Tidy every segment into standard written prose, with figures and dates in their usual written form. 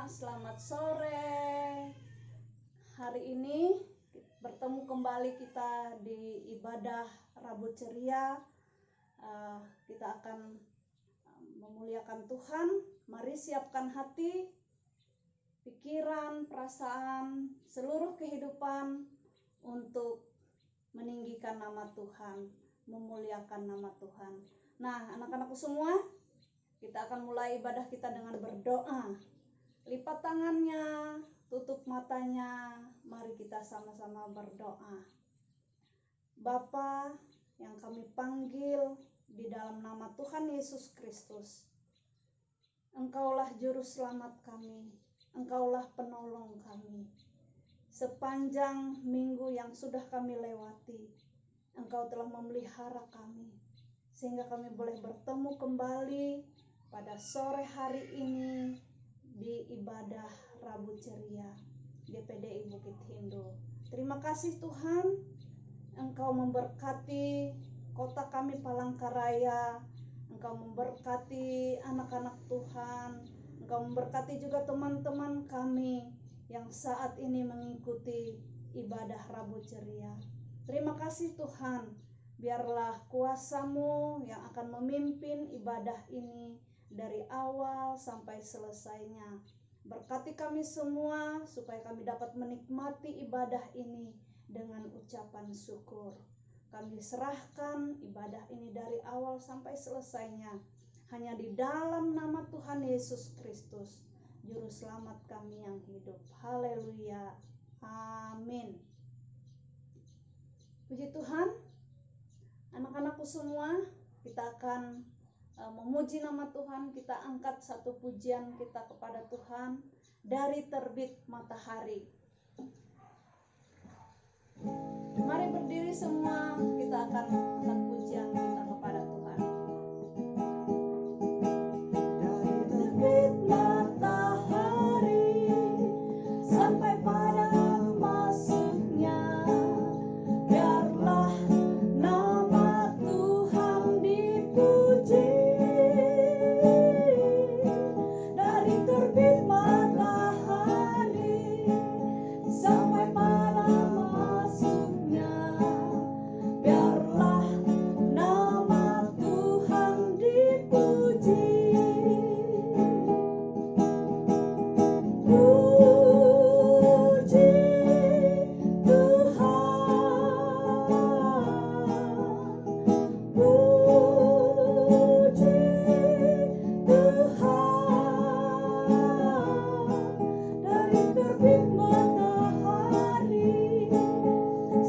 selamat sore. Hari ini bertemu kembali kita di ibadah Rabu Ceria. Kita akan memuliakan Tuhan. Mari siapkan hati, pikiran, perasaan, seluruh kehidupan untuk meninggikan nama Tuhan, memuliakan nama Tuhan. Nah, anak-anakku semua, kita akan mulai ibadah kita dengan berdoa. Lipat tangannya, tutup matanya, mari kita sama-sama berdoa. Bapa yang kami panggil di dalam nama Tuhan Yesus Kristus, Engkaulah juru selamat kami, Engkaulah penolong kami. Sepanjang minggu yang sudah kami lewati, Engkau telah memelihara kami, sehingga kami boleh bertemu kembali pada sore hari ini di ibadah Rabu Ceria GPDI Bukit Hindu. Terima kasih Tuhan, Engkau memberkati kota kami Palangkaraya, Engkau memberkati anak-anak Tuhan, Engkau memberkati juga teman-teman kami yang saat ini mengikuti ibadah Rabu Ceria. Terima kasih Tuhan, biarlah kuasa-Mu yang akan memimpin ibadah ini dari awal sampai selesainya. Berkati kami semua supaya kami dapat menikmati ibadah ini dengan ucapan syukur. Kami serahkan ibadah ini dari awal sampai selesainya hanya di dalam nama Tuhan Yesus Kristus, Juru Selamat kami yang hidup. Haleluya. Amin. Puji Tuhan. Anak-anakku semua, kita akan memuji nama Tuhan. Kita angkat satu pujian kita kepada Tuhan dari terbit matahari. Mari berdiri semua, kita akan angkat pujian kita kepada Tuhan. Dari terbit matahari sampai pada masuknya, biarlah nama Tuhan dipuji. Dari terbit matahari sampai pada masuknya, biarlah nama Tuhan dipuji. Puji Tuhan, puji Tuhan. Dari terbit matahari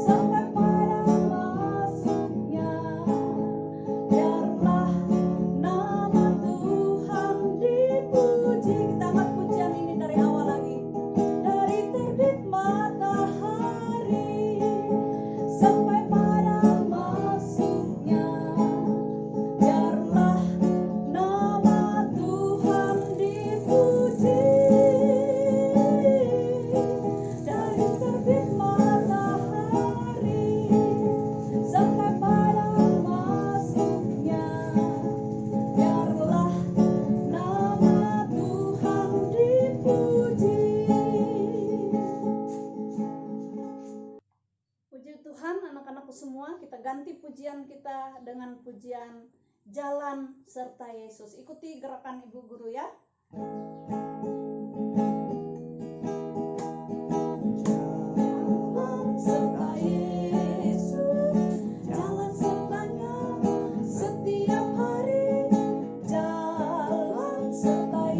sampai pada masuknya, biarlah nama Tuhan dipuji. Kita angkat pujian ini dari awal lagi. Dari terbit matahari sampai pada masuknya, biarlah nama Tuhan dipuji. Dari terbit matahari sampai pada masuknya, biarlah nama Tuhan dipuji. Puji Tuhan, anak-anakku semua, kita ganti pujian kita dengan pujian Jalan Serta Yesus. Ikuti gerakan Ibu Guru ya. Jalan serta Yesus, jalan sertanya setiap hari. Jalan serta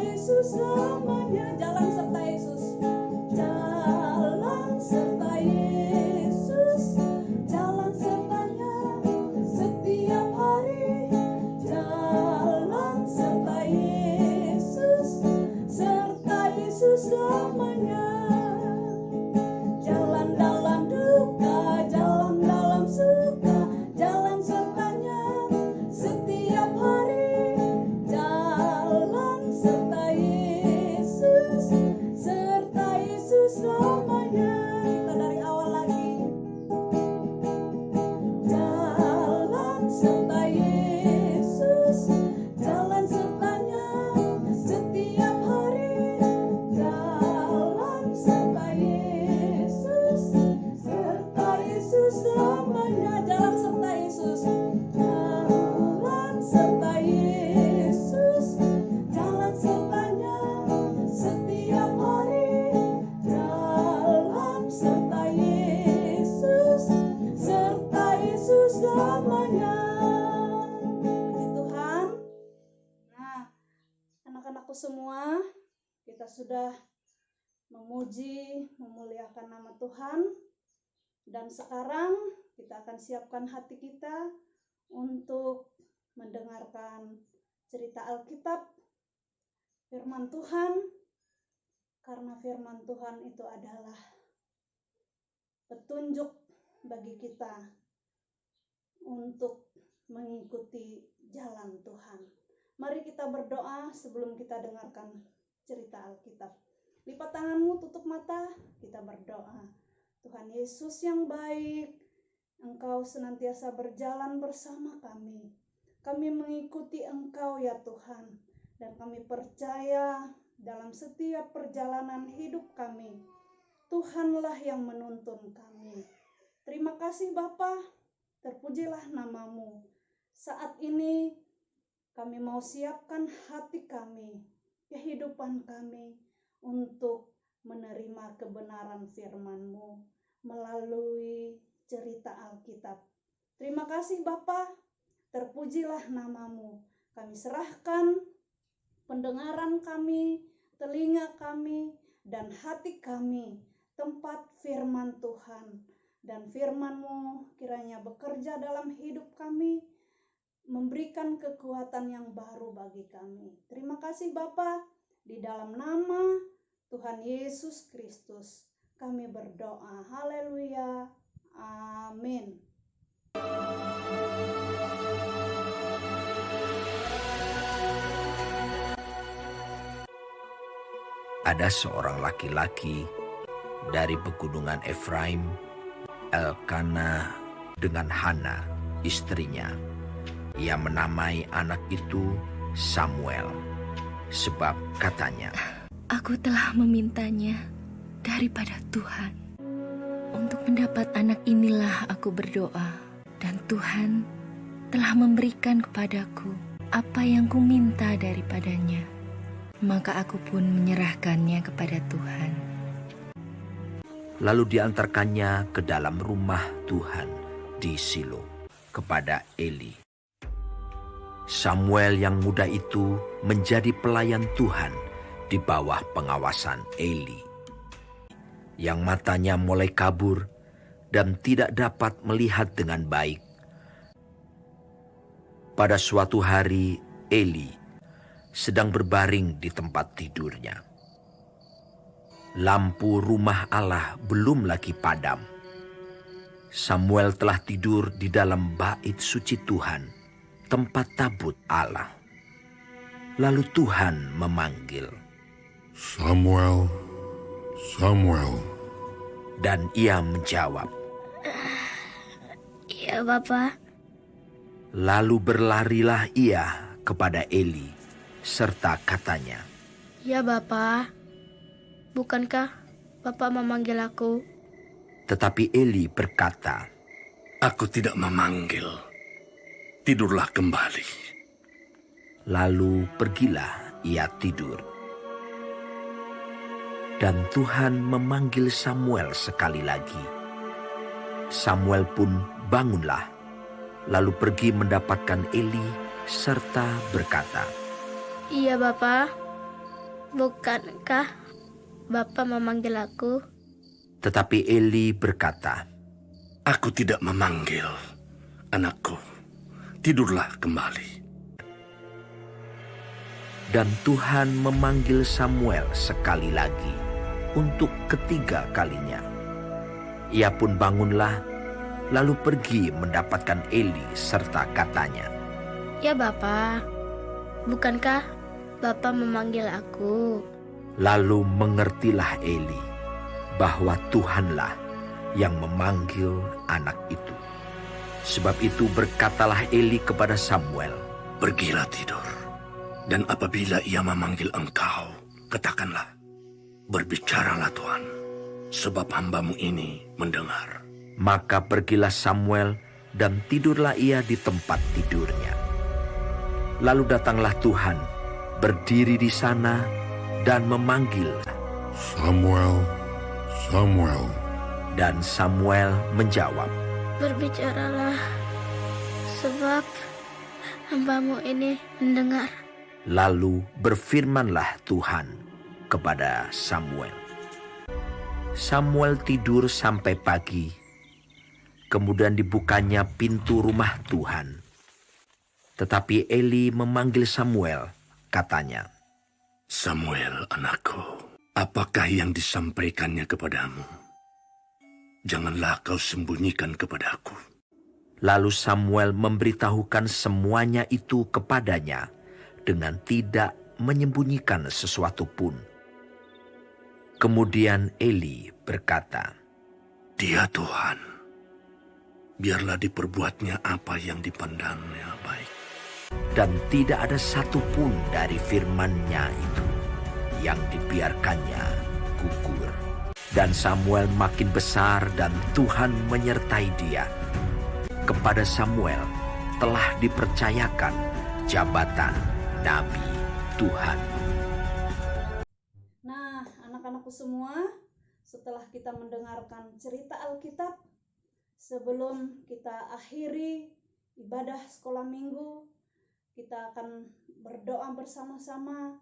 Yesus selamanya. Jalan serta Yesus, jalan serta Yesus, jalan sertanya setiap hari. Jalan anak-anakku semua, kita sudah memuji, memuliakan nama Tuhan. Dan sekarang kita akan siapkan hati kita untuk mendengarkan cerita Alkitab, firman Tuhan. Karena firman Tuhan itu adalah petunjuk bagi kita untuk mengikuti jalan Tuhan. Mari kita berdoa sebelum kita dengarkan cerita Alkitab. Lipat tanganmu, tutup mata, kita berdoa. Tuhan Yesus yang baik, Engkau senantiasa berjalan bersama kami. Kami mengikuti Engkau ya Tuhan. Dan kami percaya dalam setiap perjalanan hidup kami, Tuhanlah yang menuntun kami. Terima kasih Bapa, terpujilah namamu. Saat ini kami mau siapkan hati kami, kehidupan kami, untuk menerima kebenaran firman-Mu melalui cerita Alkitab. Terima kasih Bapa, terpujilah namamu. Kami serahkan pendengaran kami, telinga kami, dan hati kami, tempat firman Tuhan. Dan firman-Mu kiranya bekerja dalam hidup kami, memberikan kekuatan yang baru bagi kami. Terima kasih Bapa, di dalam nama Tuhan Yesus Kristus kami berdoa. Haleluya. Amin. Ada seorang laki-laki dari pegunungan Efraim, Elkana dengan Hana, istrinya. Ia menamai anak itu Samuel, sebab katanya, "Aku telah memintanya daripada Tuhan. Untuk mendapat anak inilah aku berdoa, dan Tuhan telah memberikan kepadaku apa yang kuminta daripadanya. Maka aku pun menyerahkannya kepada Tuhan." Lalu diantarkannya ke dalam rumah Tuhan di Silo kepada Eli. Samuel yang muda itu menjadi pelayan Tuhan di bawah pengawasan Eli, yang matanya mulai kabur dan tidak dapat melihat dengan baik. Pada suatu hari Eli sedang berbaring di tempat tidurnya. Lampu rumah Allah belum lagi padam. Samuel telah tidur di dalam bait suci Tuhan, tempat tabut Allah. Lalu Tuhan memanggil, "Samuel, Samuel." Dan ia menjawab, "Iya, Bapa." Lalu berlarilah ia kepada Eli, serta katanya, "Ya, Bapa. Bukankah Bapa memanggil aku?" Tetapi Eli berkata, "Aku tidak memanggil. Tidurlah kembali." Lalu pergilah ia tidur. Dan Tuhan memanggil Samuel sekali lagi. Samuel pun bangunlah, lalu pergi mendapatkan Eli serta berkata, "Iya, Bapa. Bukankah Bapa memanggil aku?" Tetapi Eli berkata, "Aku tidak memanggil, anakku. Tidurlah kembali." Dan Tuhan memanggil Samuel sekali lagi untuk ketiga kalinya. Ia pun bangunlah, lalu pergi mendapatkan Eli serta katanya, "Ya, Bapa. Bukankah Bapa memanggil aku?" Lalu mengertilah Eli bahwa Tuhanlah yang memanggil anak itu. Sebab itu berkatalah Eli kepada Samuel, "Pergilah tidur. Dan apabila ia memanggil engkau, katakanlah, 'Berbicaralah Tuhan, sebab hamba-Mu ini mendengar.'" Maka pergilah Samuel dan tidurlah ia di tempat tidurnya. Lalu datanglah Tuhan, berdiri di sana dan memanggil, "Samuel, Samuel." Dan Samuel menjawab, "Berbicaralah, sebab hamba-Mu ini mendengar." Lalu berfirmanlah Tuhan kepada Samuel. Samuel tidur sampai pagi. Kemudian dibukanya pintu rumah Tuhan. Tetapi Eli memanggil Samuel, katanya, Samuel, anakku, apakah yang disampaikannya kepadamu? Janganlah kau sembunyikan kepadaku. Lalu Samuel memberitahukan semuanya itu kepadanya dengan tidak menyembunyikan sesuatu pun. Kemudian Eli berkata, Dia Tuhan, biarlah diperbuatnya apa yang dipandangnya baik. dan tidak ada satupun dari firman-Nya itu yang dibiarkannya gugur. Dan Samuel makin besar dan Tuhan menyertai dia. Kepada Samuel telah dipercayakan jabatan Nabi Tuhan. Nah, anak-anakku semua, setelah kita mendengarkan cerita Alkitab, sebelum kita akhiri ibadah sekolah minggu, kita akan berdoa bersama-sama.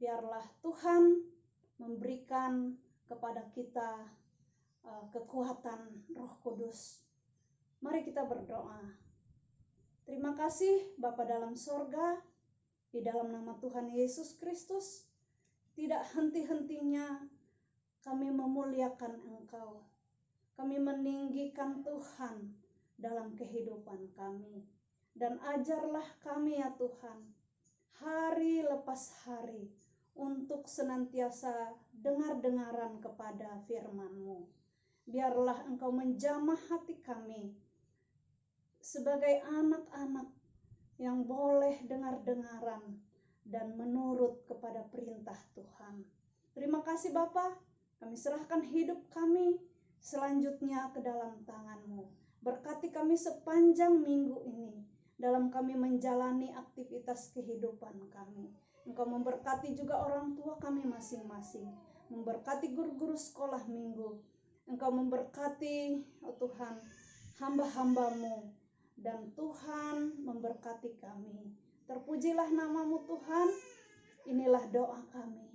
Biarlah Tuhan memberikan kepada kita kekuatan Roh Kudus. Mari kita berdoa. Terima kasih Bapa dalam sorga, di dalam nama Tuhan Yesus Kristus, tidak henti-hentinya kami memuliakan Engkau. Kami meninggikan Tuhan dalam kehidupan kami. Dan ajarlah kami ya Tuhan, hari lepas hari, untuk senantiasa dengar-dengaran kepada firman-Mu. Biarlah Engkau menjamah hati kami sebagai anak-anak yang boleh dengar-dengaran dan menurut kepada perintah Tuhan. Terima kasih Bapa, kami serahkan hidup kami selanjutnya ke dalam tangan-Mu. Berkati kami sepanjang minggu ini dalam kami menjalani aktivitas kehidupan kami. Engkau memberkati juga orang tua kami masing-masing, memberkati guru-guru sekolah minggu. Engkau memberkati, oh Tuhan, hamba-hamba-Mu, dan Tuhan memberkati kami. Terpujilah nama-Mu Tuhan. Inilah doa kami.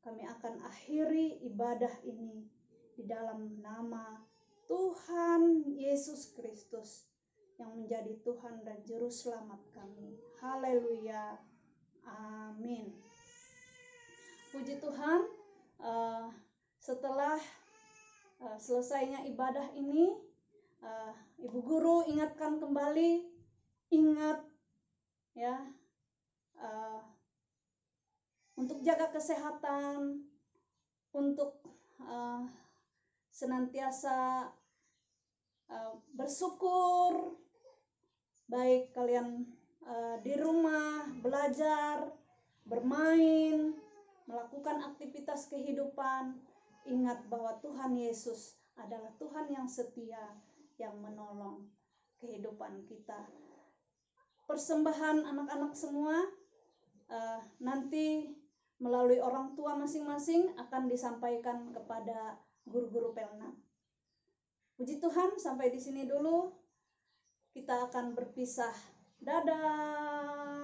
Kami akan akhiri ibadah ini di dalam nama Tuhan Yesus Kristus yang menjadi Tuhan dan Juru Selamat kami. Haleluya. Amin. Puji Tuhan, setelah selesainya ibadah ini, Ibu Guru ingatkan kembali, ingat ya, untuk jaga kesehatan, untuk senantiasa bersyukur, baik kalian di rumah, belajar, bermain, melakukan aktivitas kehidupan. Ingat bahwa Tuhan Yesus adalah Tuhan yang setia, yang menolong kehidupan kita. Persembahan anak-anak semua nanti melalui orang tua masing-masing akan disampaikan kepada guru-guru Pelna. Puji Tuhan, sampai di sini dulu. Kita akan berpisah. Dadah.